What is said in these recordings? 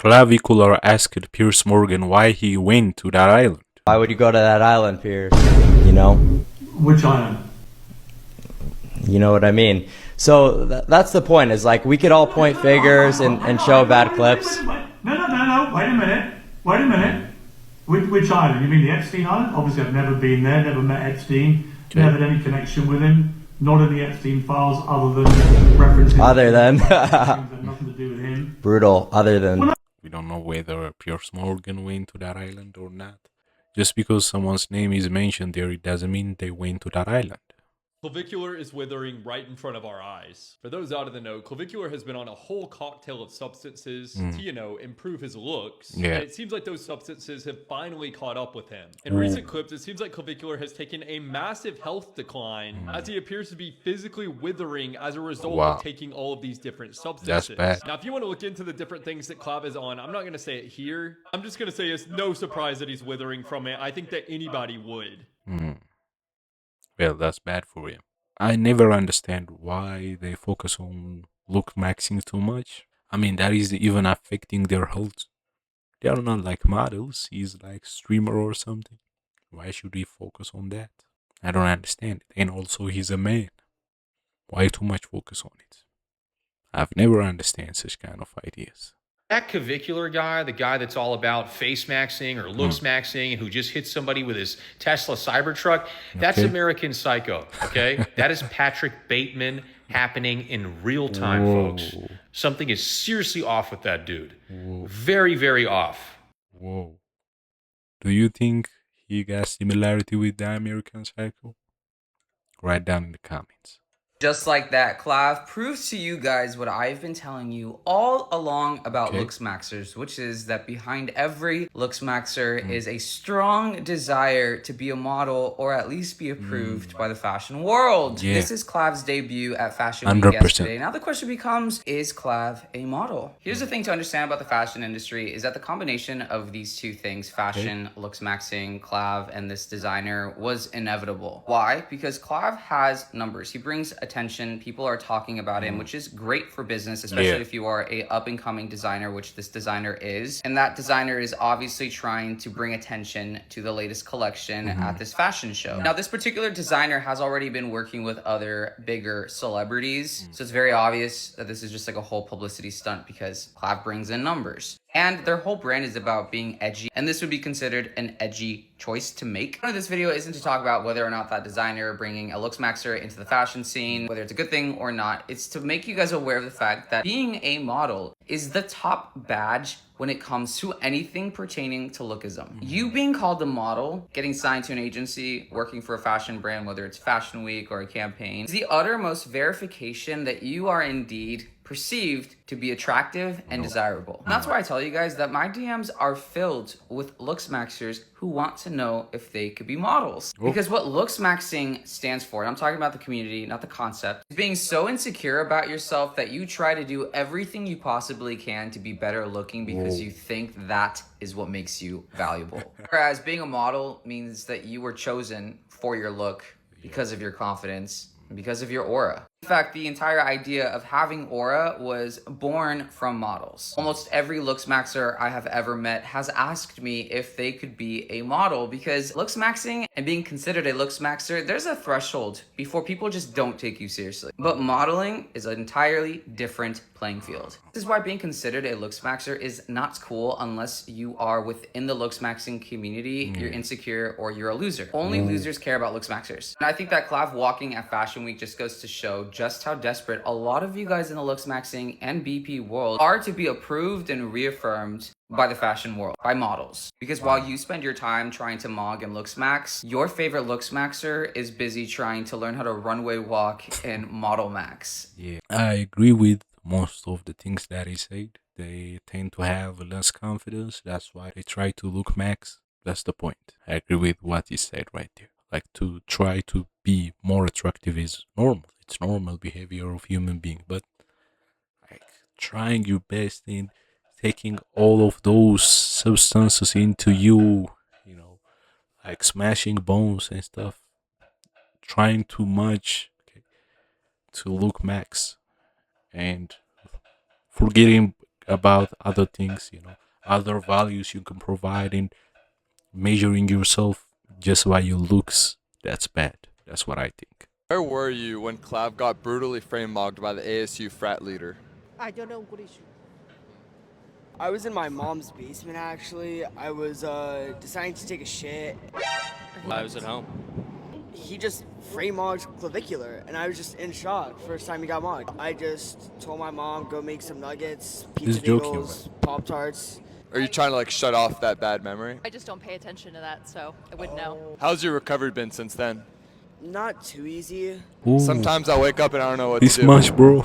Clavicular asked Piers Morgan why he went to that island. Why would you go to that island, Piers? You know? Which island? You know what I mean? So that's the point, is like we could all point fingers and show bad clips. No, wait a minute. Which island? You mean the Epstein Island? Obviously I've never been there, never met Epstein, never had any connection with him, not in the Epstein files other than references. Other than. Things that nothing to do with him. Brutal, other than. We don't know whether Piers Morgan went to that island or not. Just because someone's name is mentioned there, it doesn't mean they went to that island. Clavicular is withering right in front of our eyes. For those out of the know, Clavicular has been on a whole cocktail of substances to, improve his looks. Yeah. And it seems like those substances have finally caught up with him. In recent clips, it seems like Clavicular has taken a massive health decline as he appears to be physically withering as a result of taking all of these different substances. That's bad. Now, if you want to look into the different things that Clav is on, I'm not going to say it here. I'm just going to say it's no surprise that he's withering from it. I think that anybody would. Well, that's bad for him. I never understand why they focus on look maxing too much. I mean, that is even affecting their health. They are not like models. He's like streamer or something. Why should we focus on that? I don't understand it. And also, he's a man. Why too much focus on it? I've never understand such kind of ideas. That Clavicular guy, the guy that's all about face maxing or looks maxing and who just hits somebody with his Tesla Cybertruck, that's American Psycho, okay? That is Patrick Bateman happening in real time, folks. Something is seriously off with that dude. Very, very off. Whoa. Do you think he got similarity with the American Psycho? Write down in the comments. Just like that, Clav proves to you guys what I've been telling you all along about looks maxers, which is that behind every looks maxer is a strong desire to be a model or at least be approved by the fashion world. This is Clav's debut at Fashion Week 100%. yesterday. Now the question becomes, is Clav a model? Here's the thing to understand about the fashion industry is that the combination of these two things, fashion, looks maxing, Clav, and this designer was inevitable. Why? Because Clav has numbers. He brings attention. People are talking about him, which is great for business, especially if you are a up-and-coming designer, which this designer is. And that designer is obviously trying to bring attention to the latest collection at this fashion show. Now, this particular designer has already been working with other bigger celebrities, so it's very obvious that this is just like a whole publicity stunt because Clav brings in numbers. And their whole brand is about being edgy, and this would be considered an edgy choice to make. The point of this video isn't to talk about whether or not that designer bringing a looks maxer into the fashion scene, whether it's a good thing or not. It's to make you guys aware of the fact that being a model is the top badge when it comes to anything pertaining to lookism. You being called a model, getting signed to an agency, working for a fashion brand, whether it's Fashion Week or a campaign, is the uttermost verification that you are indeed perceived to be attractive and desirable. And that's why I tell you guys that my DMs are filled with looks maxers who want to know if they could be models. Because what looks maxing stands for, and I'm talking about the community, not the concept, is being so insecure about yourself that you try to do everything you possibly can to be better looking because you think that is what makes you valuable. Whereas being a model means that you were chosen for your look because of your confidence, because of your aura. In fact, the entire idea of having aura was born from models. Almost every looks maxer I have ever met has asked me if they could be a model because looks maxing and being considered a looks maxer, there's a threshold before people just don't take you seriously. But modeling is an entirely different playing field. This is why being considered a looks maxer is not cool unless you are within the looks maxing community, you're insecure, or you're a loser. Only losers care about looks maxers. And I think that Clav walking at Fashion Week just goes to show just how desperate a lot of you guys in the looks maxing and BP world are to be approved and reaffirmed by the fashion world, by models. Because while you spend your time trying to mog and looks max, your favorite looks maxer is busy trying to learn how to runway walk and model max. Yeah, I agree with most of the things that he said. They tend to have less confidence. That's why they try to look max. That's the point. I agree with what he said right there. Like, to try to be more attractive is normal. It's normal behavior of human being. But like trying your best in taking all of those substances into you, like smashing bones and stuff, trying too much to look max, and forgetting about other things, other values you can provide in measuring yourself just by your looks. That's bad. That's what I think. Where were you when Clav got brutally frame mogged by the ASU frat leader? I don't know what issue. I was in my mom's basement actually. I was deciding to take a shit. I was at home. He just frame mogged Clavicular, and I was just in shock. First time he got mogged. I just told my mom go make some nuggets, pizza bagels, Pop Tarts. Are you trying to like shut off that bad memory? I just don't pay attention to that, so I wouldn't know. How's your recovery been since then? Not too easy. Ooh, Sometimes I wake up and I don't know what this to do. much, bro.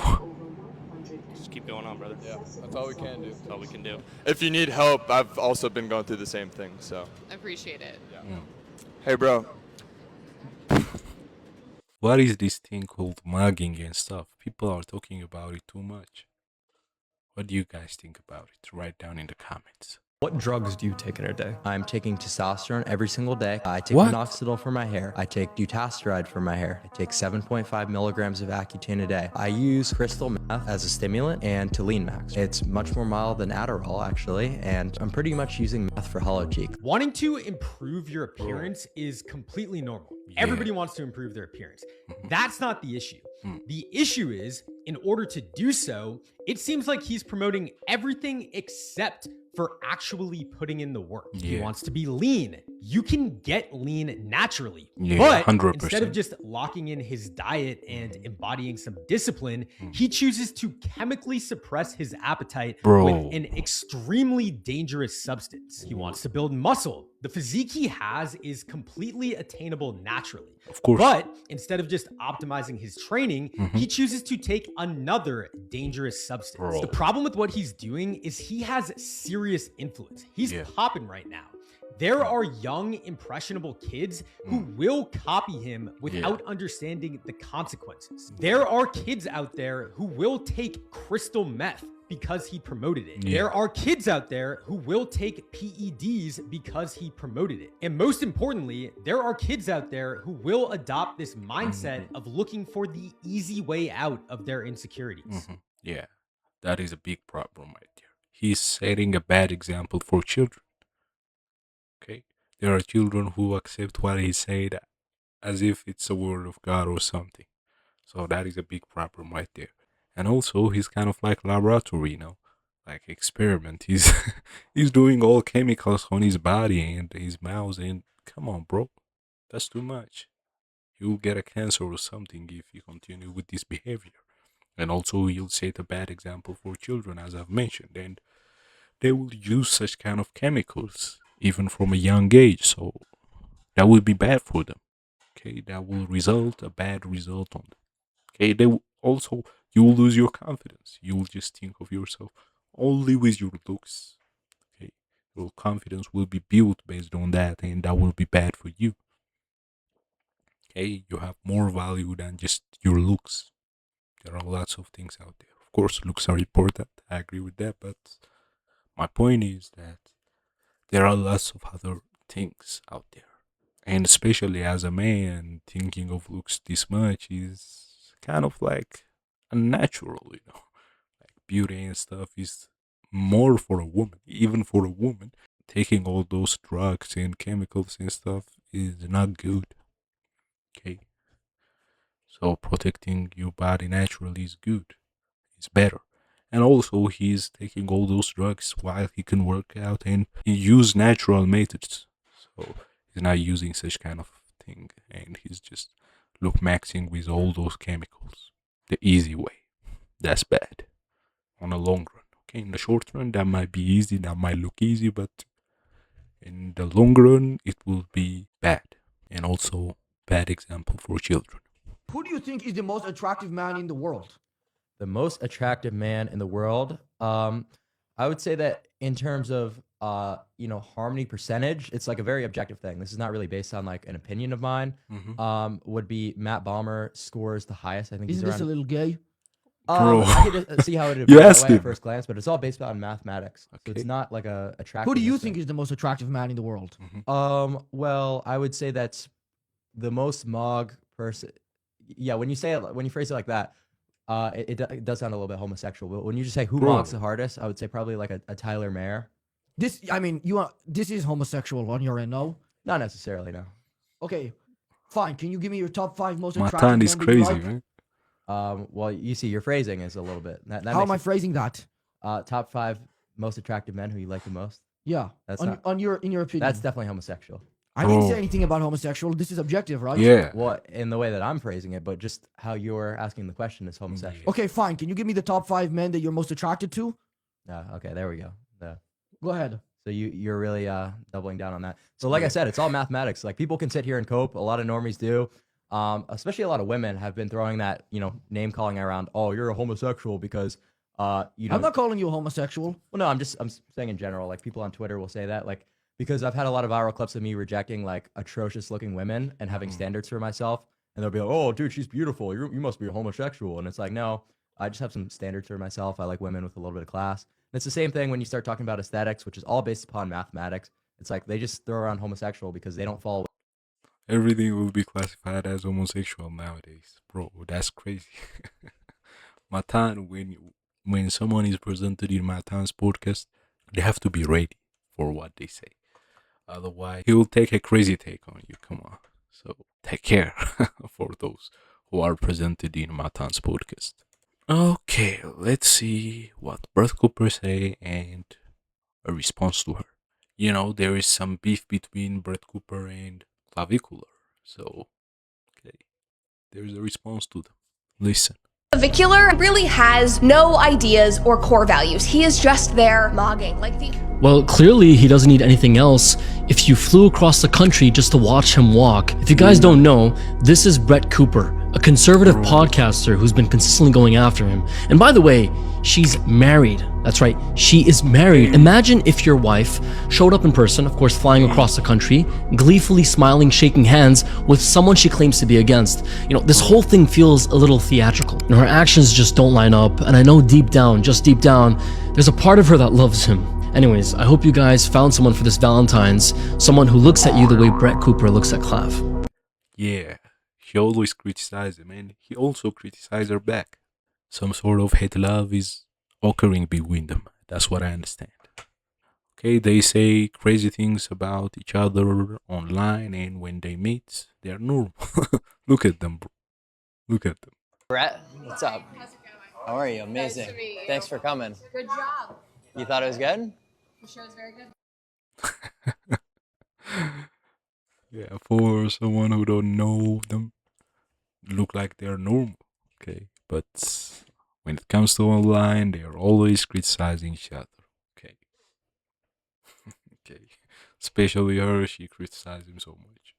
Just keep going on, brother. Yeah, that's all we can do. That's all we can do. If you need help, I've also been going through the same thing, so. I appreciate it. Hey, bro. What is this thing called mugging and stuff? People are talking about it too much. What do you guys think about it? Write down in the comments. What drugs do you take in a day? I'm taking testosterone every single day. I take What? minoxidil for my hair. I take dutasteride for my hair. I take 7.5 milligrams of Accutane a day. I use crystal meth as a stimulant and Tolene Max. It's much more mild than Adderall, actually, and I'm pretty much using meth for hollow cheek. Wanting to improve your appearance is completely normal. Everybody wants to improve their appearance. That's not the issue. The issue is, in order to do so, it seems like he's promoting everything except for actually putting in the work. He wants to be lean. You can get lean naturally, but 100%. instead of just locking in his diet and embodying some discipline, he chooses to chemically suppress his appetite with an extremely dangerous substance. He wants to build muscle. The physique he has is completely attainable naturally. Of course. But instead of just optimizing his training, he chooses to take another dangerous substance. The problem with what he's doing is he has serious influence. He's popping right now. There are young, impressionable kids who will copy him without understanding the consequences. There are kids out there who will take crystal meth because he promoted it. There are kids out there who will take PEDs because he promoted it. And most importantly, there are kids out there who will adopt this mindset of looking for the easy way out of their insecurities. Yeah, that is a big problem right there. He's setting a bad example for children. Okay? There are children who accept what he said as if it's a word of God or something. So that is a big problem right there. And also, he's kind of like laboratory, like experiment. He's he's doing all chemicals on his body and his mouth. And come on, bro, that's too much. You'll get a cancer or something if you continue with this behavior. And also, you'll set a bad example for children, as I've mentioned. And they will use such kind of chemicals even from a young age. So that will be bad for them. Okay, that will result a bad result on them. Okay, they will also. You will lose your confidence. You will just think of yourself only with your looks. Okay, your confidence will be built based on that, and that will be bad for you. Okay, you have more value than just your looks. There are lots of things out there. Of course, looks are important. I agree with that, but my point is that there are lots of other things out there, and especially as a man, thinking of looks this much is kind of like unnatural, like beauty and stuff is more for a woman. Even for a woman, taking all those drugs and chemicals and stuff is not good. Okay, so protecting your body naturally is good. It's better. And also, he's taking all those drugs while he can work out and use natural methods. So he's not using such kind of thing, and he's just look maxing with all those chemicals the easy way. That's bad on a long run. Okay, in the short run, that might be easy, that might look easy, but in the long run, it will be bad. And also, bad example for children. Who do you think is the most attractive man in the world? The most attractive man in the world, I would say that in terms of harmony percentage, it's like a very objective thing. This is not really based on like an opinion of mine. Would be Matt Balmer scores the highest. I think Isn't he's this around. a little gay? I could just see how it would You appear asked that way him. at first glance, but it's all based on mathematics. So it's not like a attractive. Who do you think is the most attractive man in the world? Well, I would say that's the most mog person. Yeah, when you say it, when you phrase it like that, It does sound a little bit homosexual. But when you just say who Bro. mocks the hardest, I would say probably like a Tyler Mayer. This, I mean, this is homosexual on your end, no? Not necessarily, no. Okay, fine. Can you give me your top 5 most attractive Matan men is that you crazy, like? man. Well, you see, your phrasing is a little bit. That How am I makes phrasing that? top 5 most attractive men who you like the most? Yeah, That's in not. your opinion. That's definitely homosexual. I didn't Bro. say anything about homosexual. This is objective, right? Yeah. Well, in the way that I'm phrasing it, but just how you're asking the question is homosexual. Okay, fine. Can you give me the top 5 men that you're most attracted to? Okay, there we go. Go ahead. So you're really doubling down on that. So like I said, it's all mathematics. Like people can sit here and cope. A lot of normies do. Especially a lot of women have been throwing that, name calling around. Oh, you're a homosexual because I'm not calling you a homosexual. Well, no, I'm saying in general. Like people on Twitter will say that, like because I've had a lot of viral clips of me rejecting like atrocious looking women and having standards for myself, and they'll be like, "Oh, dude, she's beautiful. You must be a homosexual." And it's like, no, I just have some standards for myself. I like women with a little bit of class. And it's the same thing when you start talking about aesthetics, which is all based upon mathematics. It's like they just throw around homosexual because they don't follow. Everything will be classified as homosexual nowadays, bro. That's crazy. Matan, when someone is presented in Matan's podcast, they have to be ready for what they say. Otherwise, he will take a crazy take on you. Come on. So take care for those who are presented in Matan's podcast. Okay, let's see what Brett Cooper say and a response to her. There is some beef between Brett Cooper and Clavicular. So, okay, there's a response to them. Listen. Clavicular really has no ideas or core values. He is just there mogging. Well, clearly he doesn't need anything else if you flew across the country just to watch him walk. If you guys don't know, this is Brett Cooper, a conservative podcaster who's been consistently going after him. And by the way, she's married. That's right, she is married. Imagine if your wife showed up in person, of course flying across the country, gleefully smiling, shaking hands with someone she claims to be against. This whole thing feels a little theatrical. Her actions just don't line up, and I know deep down, just deep down, there's a part of her that loves him. Anyways, I hope you guys found someone for this Valentine's, someone who looks at you the way Brett Cooper looks at Clav. Yeah, he always criticizes him, and he also criticizes her back. Some sort of hate love is occurring between them. That's what I understand. Okay, they say crazy things about each other online, and when they meet, they're normal. Look at them, bro. Look at them. Brett, what's up? How are you? Amazing. Nice to meet you. Thanks for coming. Good job. You thought it was good? The show's very good. Yeah, for someone who don't know them, look like they're normal. Okay, but when it comes to online, they are always criticizing each other. Okay. Okay. Especially her, she criticizes him so much.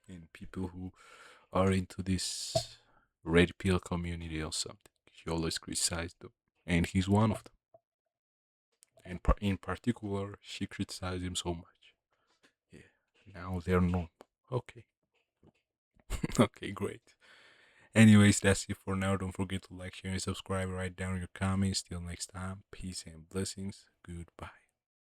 And people who are into this red pill community or something, she always criticizes them. And he's one of them. And in particular, she criticized him so much. Yeah, now they're normal. Okay. Okay, great. Anyways, that's it for now. Don't forget to like, share, and subscribe. Write down your comments. Till next time, peace and blessings. Goodbye.